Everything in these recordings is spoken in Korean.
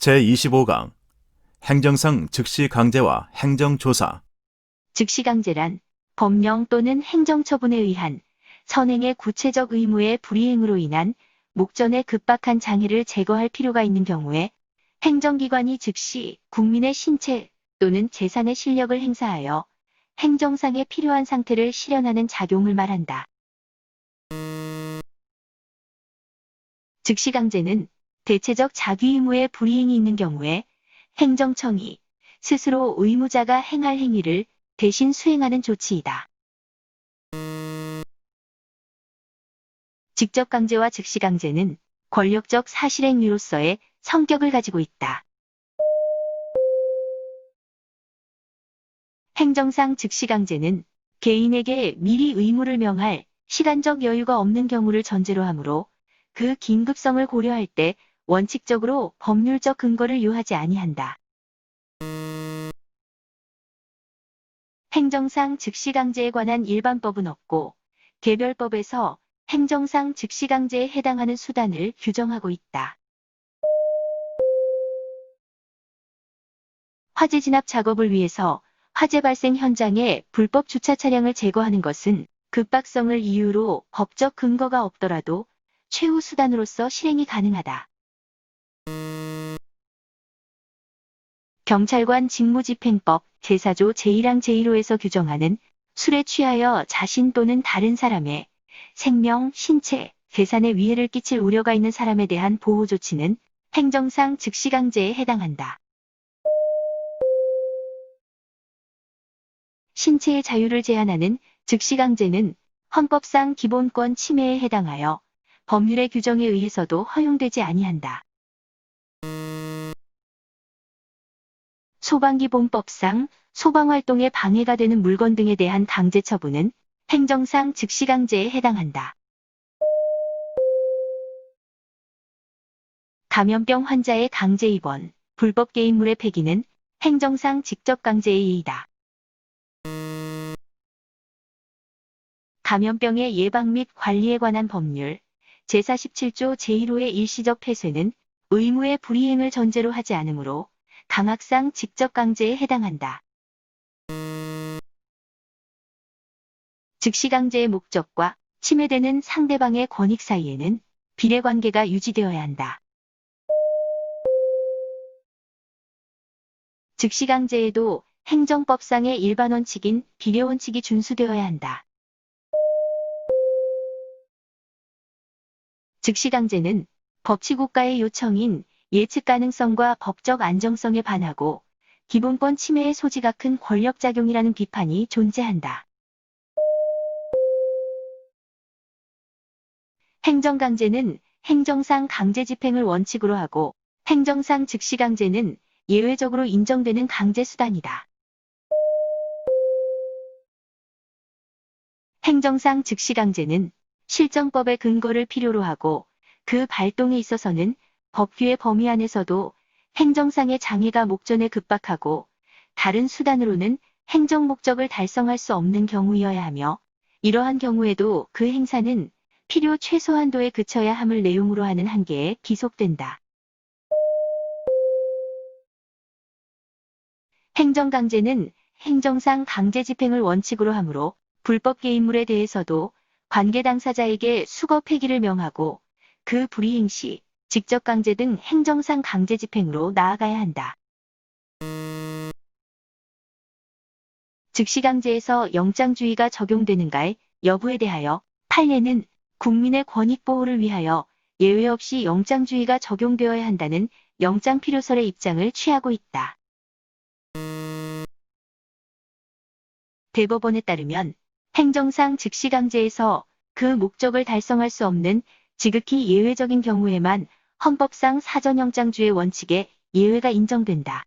제25강 행정상 즉시 강제와 행정조사. 즉시 강제란 법령 또는 행정처분에 의한 선행의 구체적 의무의 불이행으로 인한 목전에 급박한 장애를 제거할 필요가 있는 경우에 행정기관이 즉시 국민의 신체 또는 재산의 실력을 행사하여 행정상에 필요한 상태를 실현하는 작용을 말한다. 즉시 강제는 대체적 자기 의무의 불이행이 있는 경우에 행정청이 스스로 의무자가 행할 행위를 대신 수행하는 조치이다. 직접 강제와 즉시 강제는 권력적 사실행위로서의 성격을 가지고 있다. 행정상 즉시 강제는 개인에게 미리 의무를 명할 시간적 여유가 없는 경우를 전제로 하므로 그 긴급성을 고려할 때 원칙적으로 법률적 근거를 요하지 아니한다. 행정상 즉시 강제에 관한 일반법은 없고 개별법에서 행정상 즉시 강제에 해당하는 수단을 규정하고 있다. 화재 진압 작업을 위해서 화재 발생 현장에 불법 주차 차량을 제거하는 것은 급박성을 이유로 법적 근거가 없더라도 최후 수단으로서 실행이 가능하다. 경찰관 직무집행법 제4조 제1항 제1호에서 규정하는 술에 취하여 자신 또는 다른 사람의 생명, 신체, 재산에 위해를 끼칠 우려가 있는 사람에 대한 보호 조치는 행정상 즉시 강제에 해당한다. 신체의 자유를 제한하는 즉시 강제는 헌법상 기본권 침해에 해당하여 법률의 규정에 의해서도 허용되지 아니한다. 소방기본법상 소방활동에 방해가 되는 물건 등에 대한 강제 처분은 행정상 즉시 강제에 해당한다. 감염병 환자의 강제 입원, 불법 개인물의 폐기는 행정상 직접 강제의 예이다. 감염병의 예방 및 관리에 관한 법률 제47조 제1호의 일시적 폐쇄는 의무의 불이행을 전제로 하지 않으므로 강학상 직접 강제에 해당한다. 즉시 강제의 목적과 침해되는 상대방의 권익 사이에는 비례관계가 유지되어야 한다. 즉시 강제에도 행정법상의 일반 원칙인 비례 원칙이 준수되어야 한다. 즉시 강제는 법치국가의 요청인 예측 가능성과 법적 안정성에 반하고 기본권 침해의 소지가 큰 권력작용이라는 비판이 존재한다. 행정강제는 행정상 강제 집행을 원칙으로 하고 행정상 즉시 강제는 예외적으로 인정되는 강제 수단이다. 행정상 즉시 강제는 실정법의 근거를 필요로 하고 그 발동에 있어서는 법규의 범위 안에서도 행정상의 장애가 목전에 급박하고 다른 수단으로는 행정 목적을 달성할 수 없는 경우여야 하며 이러한 경우에도 그 행사는 필요 최소한도에 그쳐야 함을 내용으로 하는 한계에 기속된다. 행정강제는 행정상 강제 집행을 원칙으로 하므로 불법 개인물에 대해서도 관계 당사자에게 수거 폐기를 명하고 그 불이행 시 직접 강제 등 행정상 강제 집행으로 나아가야 한다. 즉시 강제에서 영장주의가 적용되는가의 여부에 대하여 판례는 국민의 권익 보호를 위하여 예외 없이 영장주의가 적용되어야 한다는 영장 필요설의 입장을 취하고 있다. 대법원에 따르면 행정상 즉시 강제에서 그 목적을 달성할 수 없는 지극히 예외적인 경우에만 헌법상 사전영장주의 원칙에 예외가 인정된다.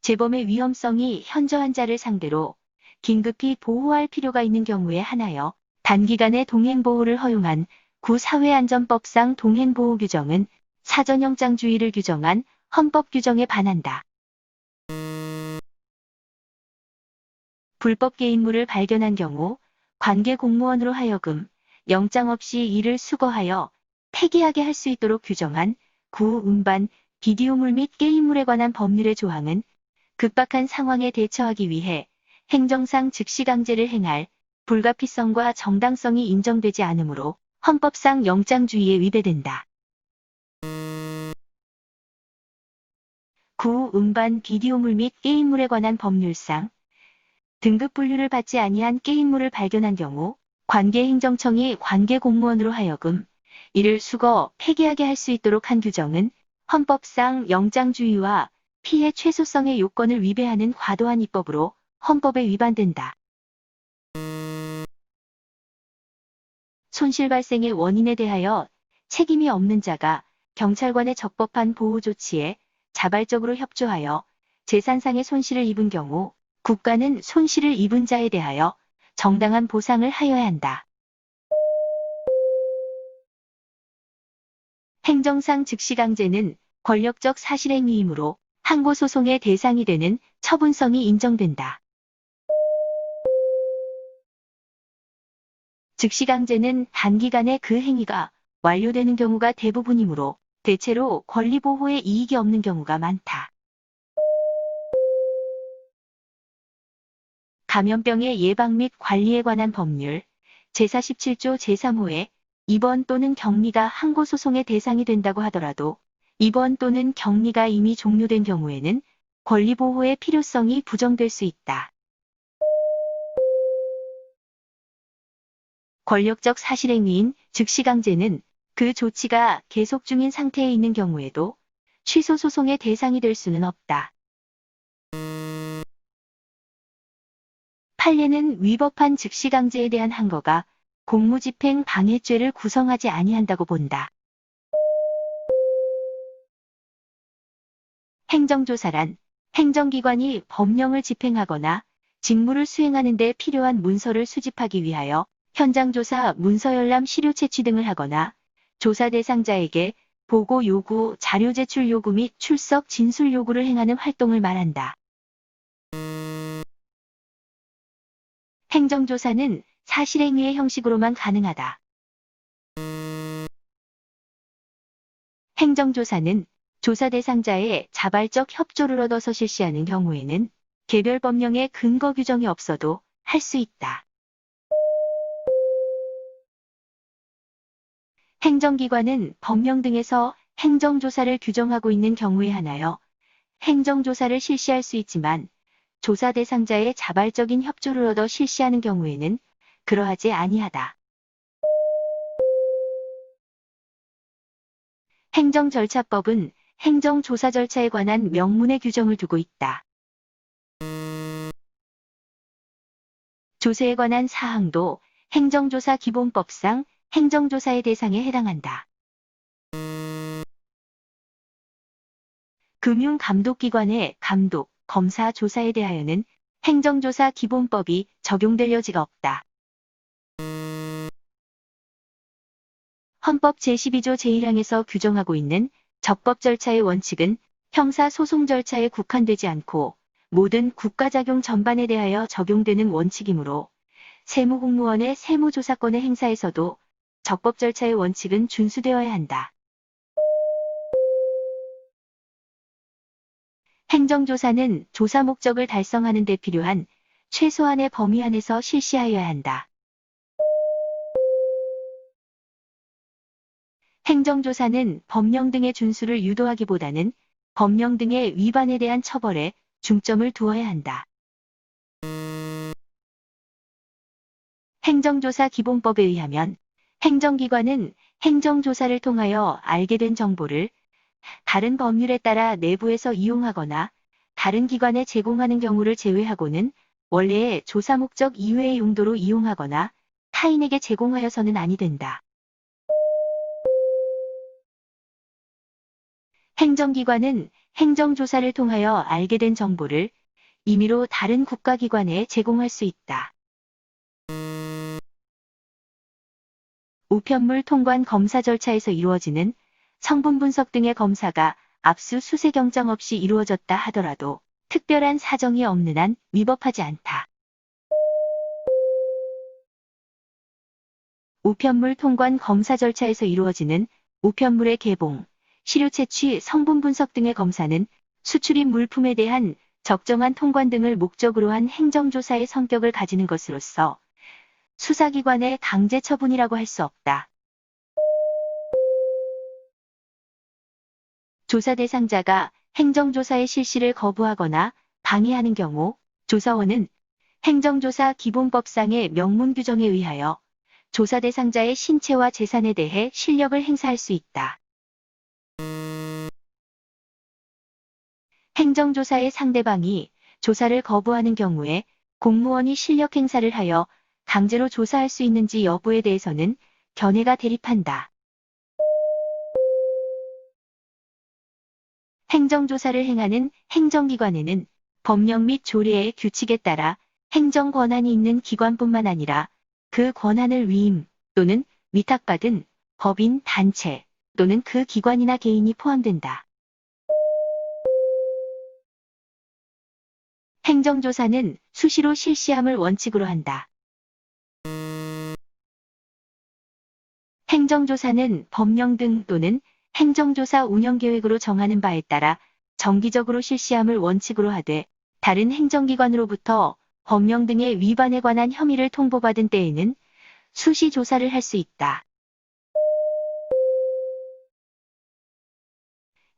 재범의 위험성이 현저한 자를 상대로 긴급히 보호할 필요가 있는 경우에 한하여 단기간의 동행보호를 허용한 구사회안전법상 동행보호 규정은 사전영장주의를 규정한 헌법 규정에 반한다. 불법 개인물을 발견한 경우 관계 공무원으로 하여금 영장 없이 이를 수거하여 폐기하게 할 수 있도록 규정한 구음반 비디오물 및 게임물에 관한 법률의 조항은 급박한 상황에 대처하기 위해 행정상 즉시 강제를 행할 불가피성과 정당성이 인정되지 않으므로 헌법상 영장주의에 위배된다. 구음반 비디오물 및 게임물에 관한 법률상 등급 분류를 받지 아니한 게임물을 발견한 경우 관계행정청이 관계공무원으로 하여금 이를 수거, 폐기하게 할 수 있도록 한 규정은 헌법상 영장주의와 피해 최소성의 요건을 위배하는 과도한 입법으로 헌법에 위반된다. 손실 발생의 원인에 대하여 책임이 없는 자가 경찰관의 적법한 보호 조치에 자발적으로 협조하여 재산상의 손실을 입은 경우 국가는 손실을 입은 자에 대하여 정당한 보상을 하여야 한다. 행정상 즉시강제는 권력적 사실행위이므로 항고소송의 대상이 되는 처분성이 인정된다. 즉시강제는 단기간에 그 행위가 완료되는 경우가 대부분이므로 대체로 권리보호에 이익이 없는 경우가 많다. 감염병의 예방 및 관리에 관한 법률 제47조 제3호에 입원 또는 격리가 항고소송의 대상이 된다고 하더라도 입원 또는 격리가 이미 종료된 경우에는 권리보호의 필요성이 부정될 수 있다. 권력적 사실행위인 즉시강제는 그 조치가 계속 중인 상태에 있는 경우에도 취소 소송의 대상이 될 수는 없다. 판례는 위법한 즉시강제에 대한 항거가 공무집행 방해죄를 구성하지 아니한다고 본다. 행정조사란 행정기관이 법령을 집행하거나 직무를 수행하는 데 필요한 문서를 수집하기 위하여 현장조사, 문서열람, 시료 채취 등을 하거나 조사 대상자에게 보고 요구, 자료 제출 요구 및 출석 진술 요구를 행하는 활동을 말한다. 행정조사는 사실행위의 형식으로만 가능하다. 행정조사는 조사 대상자의 자발적 협조를 얻어서 실시하는 경우에는 개별 법령의 근거 규정이 없어도 할 수 있다. 행정기관은 법령 등에서 행정조사를 규정하고 있는 경우에 한하여 행정조사를 실시할 수 있지만 조사 대상자의 자발적인 협조를 얻어 실시하는 경우에는 그러하지 아니하다. 행정절차법은 행정조사 절차에 관한 명문의 규정을 두고 있다. 조세에 관한 사항도 행정조사 기본법상 행정조사의 대상에 해당한다. 금융감독기관의 감독, 검사, 조사에 대하여는 행정조사 기본법이 적용될 여지가 없다. 헌법 제12조 제1항에서 규정하고 있는 적법 절차의 원칙은 형사소송 절차에 국한되지 않고 모든 국가작용 전반에 대하여 적용되는 원칙이므로 세무공무원의 세무조사권의 행사에서도 적법 절차의 원칙은 준수되어야 한다. 행정조사는 조사 목적을 달성하는 데 필요한 최소한의 범위 안에서 실시하여야 한다. 행정조사는 법령 등의 준수를 유도하기보다는 법령 등의 위반에 대한 처벌에 중점을 두어야 한다. 행정조사 기본법에 의하면 행정기관은 행정조사를 통하여 알게 된 정보를 다른 법률에 따라 내부에서 이용하거나 다른 기관에 제공하는 경우를 제외하고는 원래의 조사 목적 이외의 용도로 이용하거나 타인에게 제공하여서는 아니 된다. 행정기관은 행정조사를 통하여 알게 된 정보를 임의로 다른 국가기관에 제공할 수 있다. 우편물 통관 검사 절차에서 이루어지는 성분 분석 등의 검사가 압수수색영장 없이 이루어졌다 하더라도 특별한 사정이 없는 한 위법하지 않다. 우편물 통관 검사 절차에서 이루어지는 우편물의 개봉, 시료 채취, 성분 분석 등의 검사는 수출입 물품에 대한 적정한 통관 등을 목적으로 한 행정조사의 성격을 가지는 것으로서 수사기관의 강제 처분이라고 할 수 없다. 조사 대상자가 행정조사의 실시를 거부하거나 방해하는 경우 조사원은 행정조사 기본법상의 명문 규정에 의하여 조사 대상자의 신체와 재산에 대해 실력을 행사할 수 있다. 행정조사의 상대방이 조사를 거부하는 경우에 공무원이 실력 행사를 하여 강제로 조사할 수 있는지 여부에 대해서는 견해가 대립한다. 행정조사를 행하는 행정기관에는 법령 및 조례의 규칙에 따라 행정 권한이 있는 기관뿐만 아니라 그 권한을 위임 또는 위탁받은 법인, 단체 또는 그 기관이나 개인이 포함된다. 행정조사는 수시로 실시함을 원칙으로 한다. 행정조사는 법령 등 또는 행정조사 운영계획으로 정하는 바에 따라 정기적으로 실시함을 원칙으로 하되 다른 행정기관으로부터 법령 등의 위반에 관한 혐의를 통보받은 때에는 수시 조사를 할 수 있다.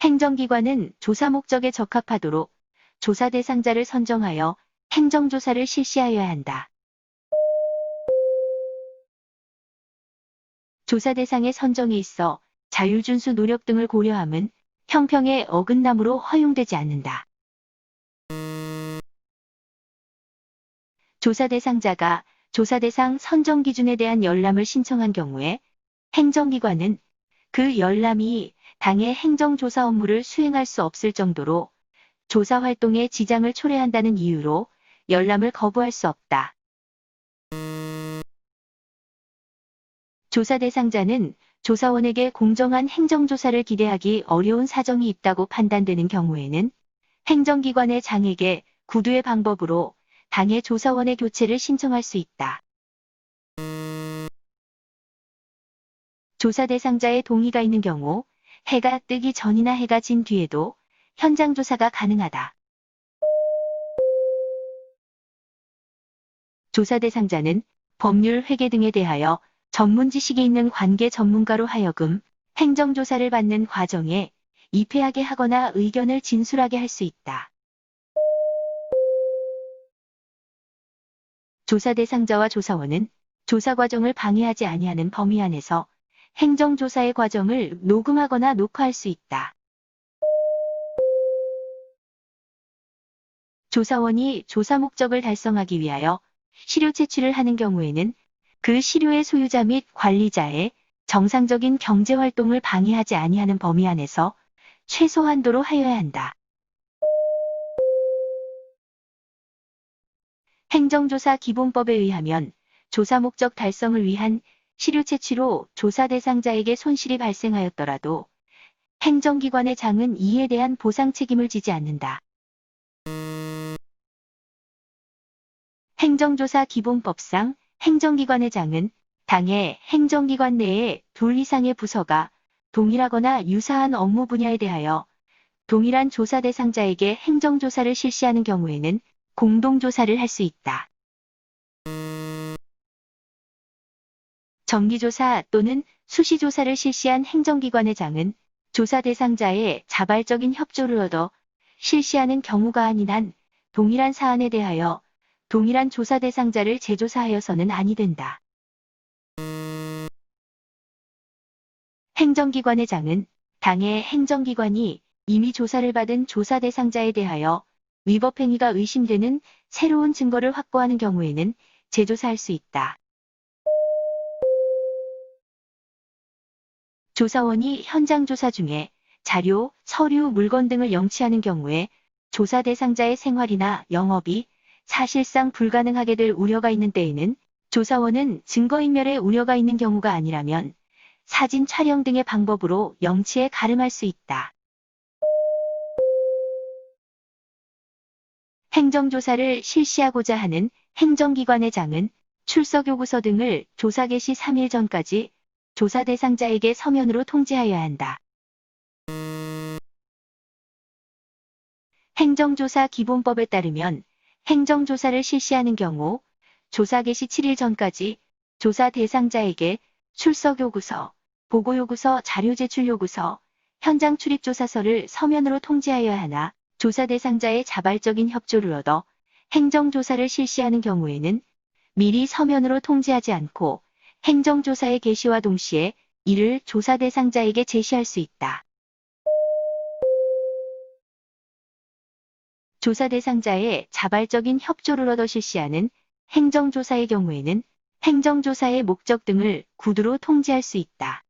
행정기관은 조사 목적에 적합하도록 조사 대상자를 선정하여 행정조사를 실시하여야 한다. 조사 대상의 선정에 있어 자율준수 노력 등을 고려함은 형평의 어긋남으로 허용되지 않는다. 조사 대상자가 조사 대상 선정 기준에 대한 열람을 신청한 경우에 행정기관은 그 열람이 당의 행정조사 업무를 수행할 수 없을 정도로 조사 활동에 지장을 초래한다는 이유로 열람을 거부할 수 없다. 조사 대상자는 조사원에게 공정한 행정조사를 기대하기 어려운 사정이 있다고 판단되는 경우에는 행정기관의 장에게 구두의 방법으로 당의 조사원의 교체를 신청할 수 있다. 조사 대상자의 동의가 있는 경우 해가 뜨기 전이나 해가 진 뒤에도 현장 조사가 가능하다. 조사 대상자는 법률 회계 등에 대하여 전문 지식이 있는 관계 전문가로 하여금 행정조사를 받는 과정에 입회하게 하거나 의견을 진술하게 할 수 있다. 조사 대상자와 조사원은 조사 과정을 방해하지 아니하는 범위 안에서 행정조사의 과정을 녹음하거나 녹화할 수 있다. 조사원이 조사 목적을 달성하기 위하여 시료 채취를 하는 경우에는 그 시료의 소유자 및 관리자의 정상적인 경제활동을 방해하지 아니하는 범위 안에서 최소한도로 하여야 한다. 행정조사 기본법에 의하면 조사 목적 달성을 위한 시료 채취로 조사 대상자에게 손실이 발생하였더라도 행정기관의 장은 이에 대한 보상 책임을 지지 않는다. 행정조사 기본법상 행정기관의 장은 당의 행정기관 내에 둘 이상의 부서가 동일하거나 유사한 업무 분야에 대하여 동일한 조사 대상자에게 행정조사를 실시하는 경우에는 공동조사를 할 수 있다. 정기조사 또는 수시조사를 실시한 행정기관의 장은 조사 대상자의 자발적인 협조를 얻어 실시하는 경우가 아닌 한 동일한 사안에 대하여 동일한 조사 대상자를 재조사하여서는 아니 된다. 행정기관의 장은 당의 행정기관이 이미 조사를 받은 조사 대상자에 대하여 위법행위가 의심되는 새로운 증거를 확보하는 경우에는 재조사할 수 있다. 조사원이 현장 조사 중에 자료, 서류, 물건 등을 영치하는 경우에 조사 대상자의 생활이나 영업이 사실상 불가능하게 될 우려가 있는 때에는 조사원은 증거인멸의 우려가 있는 경우가 아니라면 사진 촬영 등의 방법으로 영치에 가름할 수 있다. 행정조사를 실시하고자 하는 행정기관의 장은 출석요구서 등을 조사 개시 3일 전까지 조사 대상자에게 서면으로 통지하여야 한다. 행정조사 기본법에 따르면 행정조사를 실시하는 경우 조사 개시 7일 전까지 조사 대상자에게 출석요구서, 보고요구서, 자료제출요구서, 현장 출입조사서를 서면으로 통지하여야 하나 조사 대상자의 자발적인 협조를 얻어 행정조사를 실시하는 경우에는 미리 서면으로 통지하지 않고 행정조사의 개시와 동시에 이를 조사 대상자에게 제시할 수 있다. 조사 대상자의 자발적인 협조를 얻어 실시하는 행정조사의 경우에는 행정조사의 목적 등을 구두로 통지할 수 있다.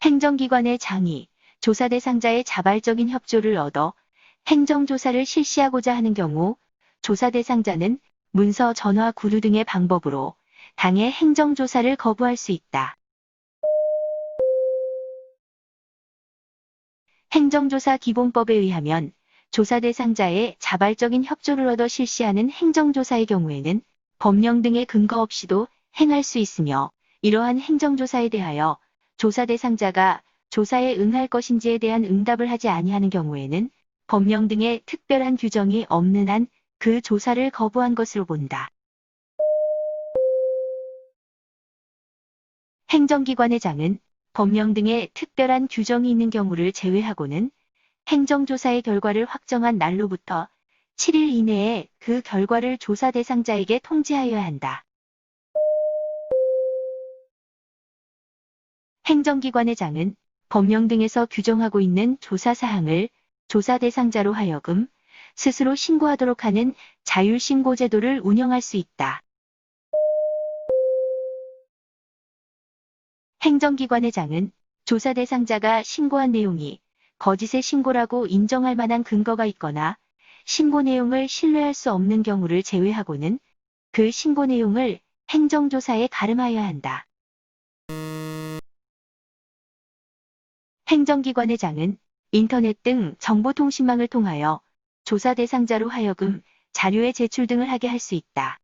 행정기관의 장이 조사 대상자의 자발적인 협조를 얻어 행정조사를 실시하고자 하는 경우 조사 대상자는 문서, 전화, 구두 등의 방법으로 당해 행정조사를 거부할 수 있다. 행정조사 기본법에 의하면 조사 대상자의 자발적인 협조를 얻어 실시하는 행정조사의 경우에는 법령 등의 근거 없이도 행할 수 있으며 이러한 행정조사에 대하여 조사 대상자가 조사에 응할 것인지에 대한 응답을 하지 아니하는 경우에는 법령 등의 특별한 규정이 없는 한 그 조사를 거부한 것으로 본다. 행정기관의 장은 법령 등의 특별한 규정이 있는 경우를 제외하고는 행정조사의 결과를 확정한 날로부터 7일 이내에 그 결과를 조사 대상자에게 통지하여야 한다. 행정기관의 장은 법령 등에서 규정하고 있는 조사사항을 조사 대상자로 하여금 스스로 신고하도록 하는 자율신고 제도를 운영할 수 있다. 행정기관의 장은 조사 대상자가 신고한 내용이 거짓의 신고라고 인정할 만한 근거가 있거나 신고 내용을 신뢰할 수 없는 경우를 제외하고는 그 신고 내용을 행정조사에 가름하여야 한다. 행정기관의 장은 인터넷 등 정보통신망을 통하여 조사 대상자로 하여금 자료의 제출 등을 하게 할 수 있다.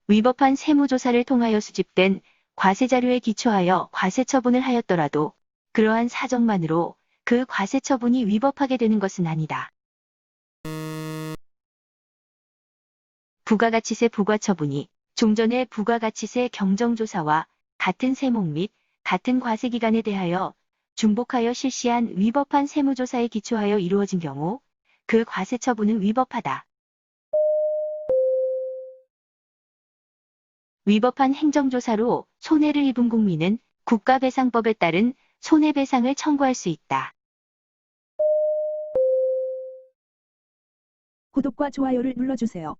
위법한 세무조사를 통하여 수집된 과세자료에 기초하여 과세처분을 하였더라도 그러한 사정만으로 그 과세처분이 위법하게 되는 것은 아니다. 부가가치세 부과처분이 종전의 부가가치세 경정조사와 같은 세목 및 같은 과세기간에 대하여 중복하여 실시한 위법한 세무조사에 기초하여 이루어진 경우 그 과세처분은 위법하다. 위법한 행정조사로 손해를 입은 국민은 국가배상법에 따른 손해배상을 청구할 수 있다. 구독과 좋아요를 눌러주세요.